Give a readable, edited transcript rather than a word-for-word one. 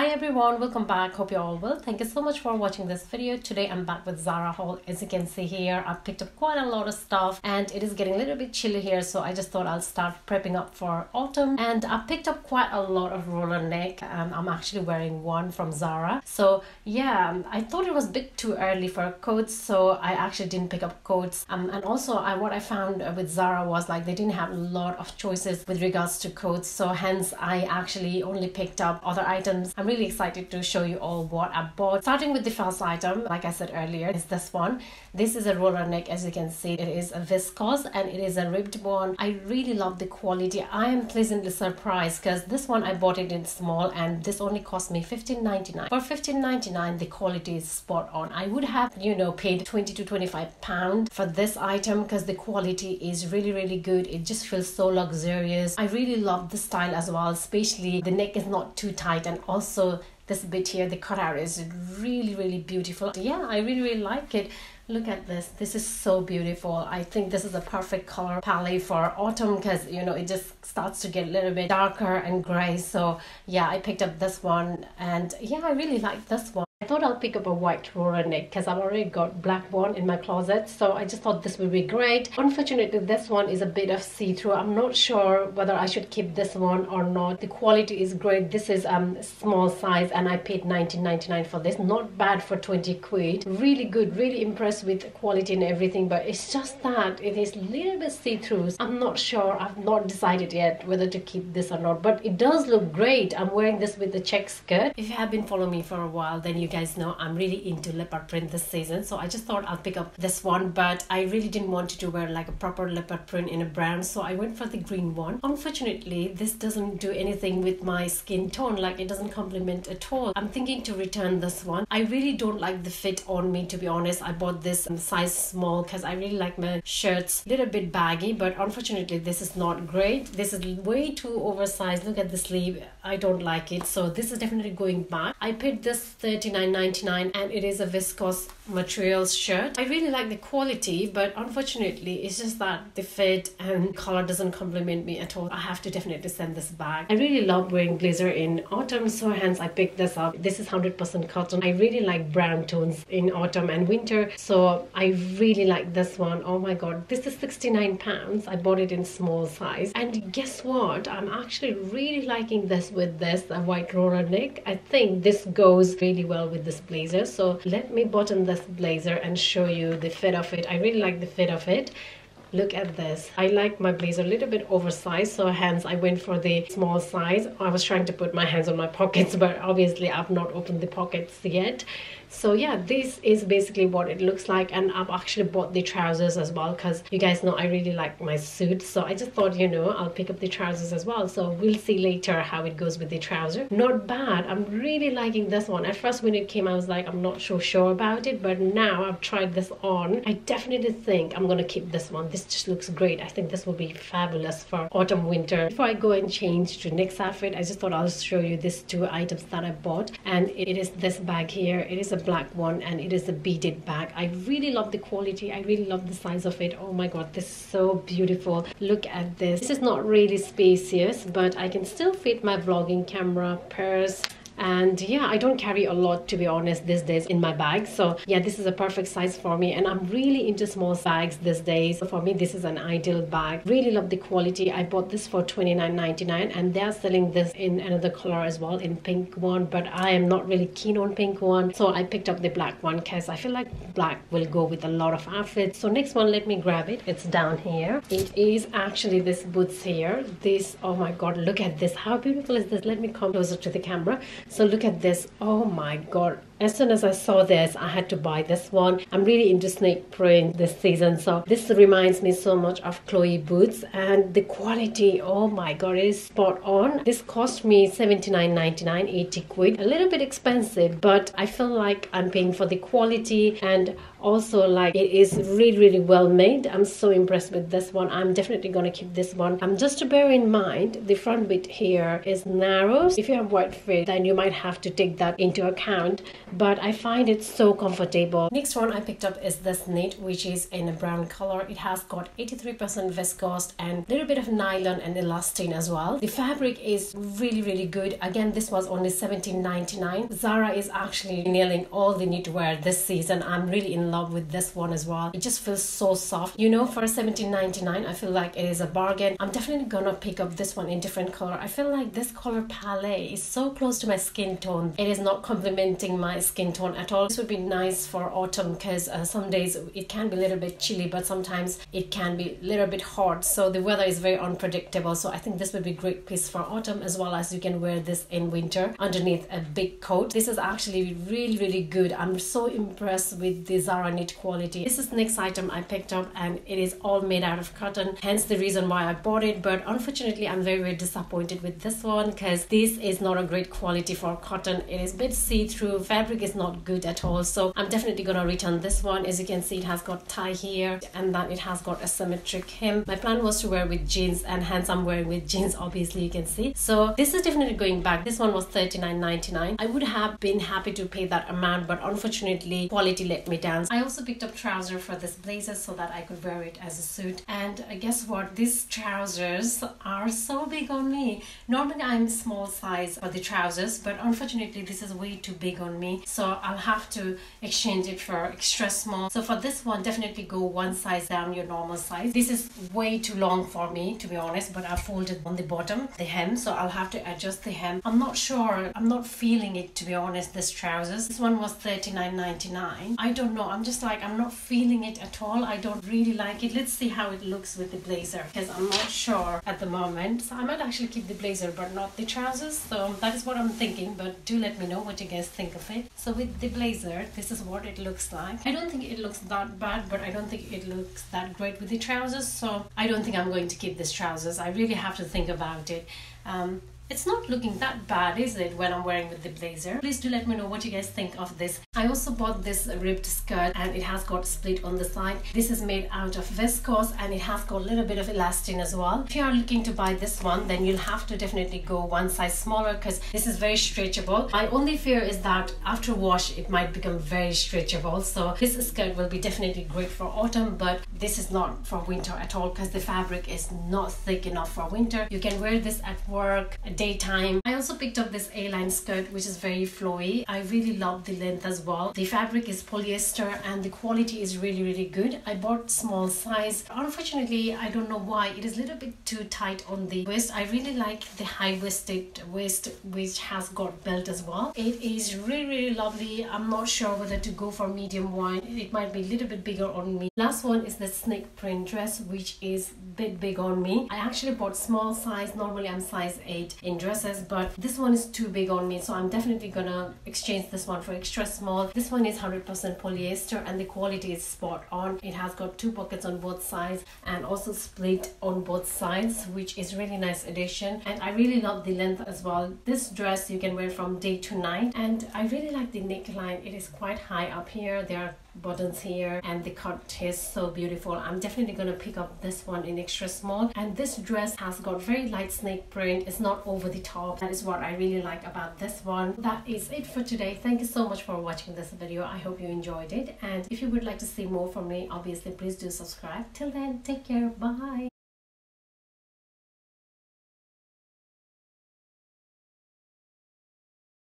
Hi everyone, welcome back. Hope you're all well. Thank you so much for watching this video. Today I'm back with Zara haul. As you can see here, I've picked up quite a lot of stuff and it is getting a little bit chilly here, so I just thought I'll start prepping up for autumn. And I picked up quite a lot of roller neck. I'm actually wearing one from Zara. So yeah, I thought it was a bit too early for coats, so I actually didn't pick up coats. And also what I found with Zara was like they didn't have a lot of choices with regards to coats, so hence I actually only picked up other items. I'm really excited to show you all what I bought. Starting with the first item, like I said earlier, is this one. This is a roller neck. As you can see, it is a viscose and it is a ribbed one. I really love the quality. I am pleasantly surprised because this one I bought it in small and this only cost me $15.99. For $15.99 the quality is spot on. I would have paid 20 to 25 pounds for this item because the quality is really good. It just feels so luxurious. I really love the style as well, especially the neck is not too tight, and also this bit here, the cutout is really beautiful. Yeah, I really like it. Look at this. This is so beautiful. I think this is a perfect color palette for autumn because it just starts to get a little bit darker and gray. So yeah, I picked up this one and yeah, I really like this one. I thought I'll pick up a white roller neck because I've already got black one in my closet, so I just thought this would be great. Unfortunately, this one is a bit of see-through. I'm not sure whether I should keep this one or not. The quality is great. This is small size and I paid $19.99 for this. Not bad for 20 quid. Really good, really impressed with quality and everything, but it's just that it is a little bit see-through. I'm not sure. I've not decided yet whether to keep this or not, but it does look great. I'm wearing this with the check skirt. If you have been following me for a while, then you guys know I'm really into leopard print this season, so I just thought I'll pick up this one, but I really didn't want to wear like a proper leopard print in a brown, so I went for the green one. Unfortunately, this doesn't do anything with my skin tone, like it doesn't complement at all. I'm thinking to return this one. I really don't like the fit on me, to be honest. I bought this size small because I really like my shirts a little bit baggy, but unfortunately this is not great. This is way too oversized. Look at the sleeve. I don't like it, so this is definitely going back. I paid this $39.99 and it is a viscose materials shirt. I really like the quality, but unfortunately it's just that the fit and color doesn't complement me at all. I have to definitely send this back. I really love wearing blazer in autumn, so hence I picked this up. This is 100% cotton. I really like brown tones in autumn and winter, so I really like this one. Oh my god, this is 69 pounds. I bought it in small size, and guess what, I'm actually really liking this with this white roller neck. I think this goes really well with this blazer, so let me button this blazer and show you the fit of it. I really like the fit of it. Look at this. I like my blazer a little bit oversized, so hence I went for the small size. I was trying to put my hands on my pockets, but obviously I've not opened the pockets yet. So yeah, this is basically what it looks like, and I've actually bought the trousers as well because you guys know I really like my suit, so I just thought I'll pick up the trousers as well. So we'll see later how it goes with the trouser. Not bad. I'm really liking this one. At first when it came I was like, I'm not so sure about it, but now I've tried this on, I definitely think I'm gonna keep this one. This just looks great. I think this will be fabulous for autumn winter. Before I go and change to next outfit, I just thought I'll show you these two items that I bought, and it is this bag here. It is a black one and it is a beaded bag. I really love the quality. I really love the size of it. Oh my god, this is so beautiful. Look at this. This is not really spacious, but I can still fit my vlogging camera, purse, and yeah, I don't carry a lot, to be honest, these days in my bag. So yeah, this is a perfect size for me, and I'm really into small bags these days. So for me, this is an ideal bag. Really love the quality. I bought this for $29.99 and they're selling this in another color as well, in pink one, but I am not really keen on pink one, so I picked up the black one because I feel like black will go with a lot of outfits. So next one, let me grab it. It's down here. It is actually this boots here. This, oh my god, look at this. How beautiful is this? Let me come closer to the camera. So look at this. Oh my god, as soon as I saw this, I had to buy this one. I'm really into snake print this season, so this reminds me so much of Chloe boots, and the quality, oh my god, it is spot on. This cost me $79.99, 80 quid. A little bit expensive, but I feel like I'm paying for the quality, and also like it is really well made. I'm so impressed with this one. I'm definitely gonna keep this one. Just to bear in mind, the front bit here is narrow. If you have wide feet, then you might have to take that into account. but I find it so comfortable. Next one I picked up is this knit, which is in a brown color. It has got 83% viscose and a little bit of nylon and elastane as well. The fabric is really good. Again, this was only $17.99. Zara is actually nailing all the knitwear this season. I'm really in love with this one as well. It just feels so soft. You know, for $17.99, I feel like it is a bargain. I'm definitely gonna pick up this one in different color. I feel like this color palette is so close to my skin tone. It is not complementing my skin tone at all. This would be nice for autumn because some days it can be a little bit chilly, but sometimes it can be a little bit hot. So the weather is very unpredictable. So I think this would be a great piece for autumn, as well as you can wear this in winter underneath a big coat. This is actually really good. I'm so impressed with the Zara knit quality. This is the next item I picked up, and it is all made out of cotton, hence the reason why I bought it. But unfortunately, I'm very disappointed with this one because this is not a great quality for cotton. It is a bit see-through. Fabric is not good at all, so I'm definitely gonna return this one. As you can see, it has got tie here, and then it has got a symmetric hem. My plan was to wear with jeans, and hence I'm wearing with jeans, obviously, you can see. So this is definitely going back. This one was $39.99. I would have been happy to pay that amount, but unfortunately quality let me down. I also picked up trouser for this blazer so that I could wear it as a suit, and guess what, these trousers are so big on me. Normally I'm small size for the trousers, but unfortunately this is way too big on me, so I'll have to exchange it for extra small. So for this one, definitely go one size down your normal size. This is way too long for me, to be honest, but I folded on the bottom the hem, so I'll have to adjust the hem. I'm not sure, I'm not feeling it, to be honest, this trousers. This one was $39.99. I don't know, I'm just like, I'm not feeling it at all. I don't really like it. Let's see how it looks with the blazer, because I'm not sure at the moment. So I might actually keep the blazer but not the trousers. So that is what I'm thinking, but do let me know what you guys think of it. So with the blazer, this is what it looks like. I don't think it looks that bad, but I don't think it looks that great with the trousers, so I don't think I'm going to keep this trousers. I really have to think about it. It's not looking that bad, is it, when I'm wearing with the blazer? Please do let me know what you guys think of this. I also bought this ribbed skirt, and it has got split on the side. This is made out of viscose, and it has got a little bit of elastane as well. If you are looking to buy this one, then you'll have to definitely go one size smaller because this is very stretchable. My only fear is that after wash it might become very stretchable. So this skirt will be definitely great for autumn, but this is not for winter at all because the fabric is not thick enough for winter. You can wear this at work, daytime. I also picked up this A-line skirt, which is very flowy. I really love the length as well. The fabric is polyester and the quality is really good. I bought small size. Unfortunately, I don't know why, it is a little bit too tight on the waist. I really like the high-waisted waist, which has got belt as well. It is really lovely. I'm not sure whether to go for medium wide. It might be a little bit bigger on me. Last one is the snake print dress, which is a bit big on me. I actually bought small size. Normally I'm size 8 in dresses, but this one is too big on me, so I'm definitely gonna exchange this one for extra small. This one is 100% polyester and the quality is spot on. It has got 2 pockets on both sides and also split on both sides, which is really nice addition, and I really love the length as well. This dress you can wear from day to night, and I really like the neckline. It is quite high up here. There are buttons here and the cut is so beautiful. I'm definitely gonna pick up this one in extra small, and this dress has got very light snake print. It's not over the top. That is what I really like about this one. That is it for today. Thank you so much for watching this video. I hope you enjoyed it, and if you would like to see more from me, obviously please do subscribe. Till then, take care. Bye.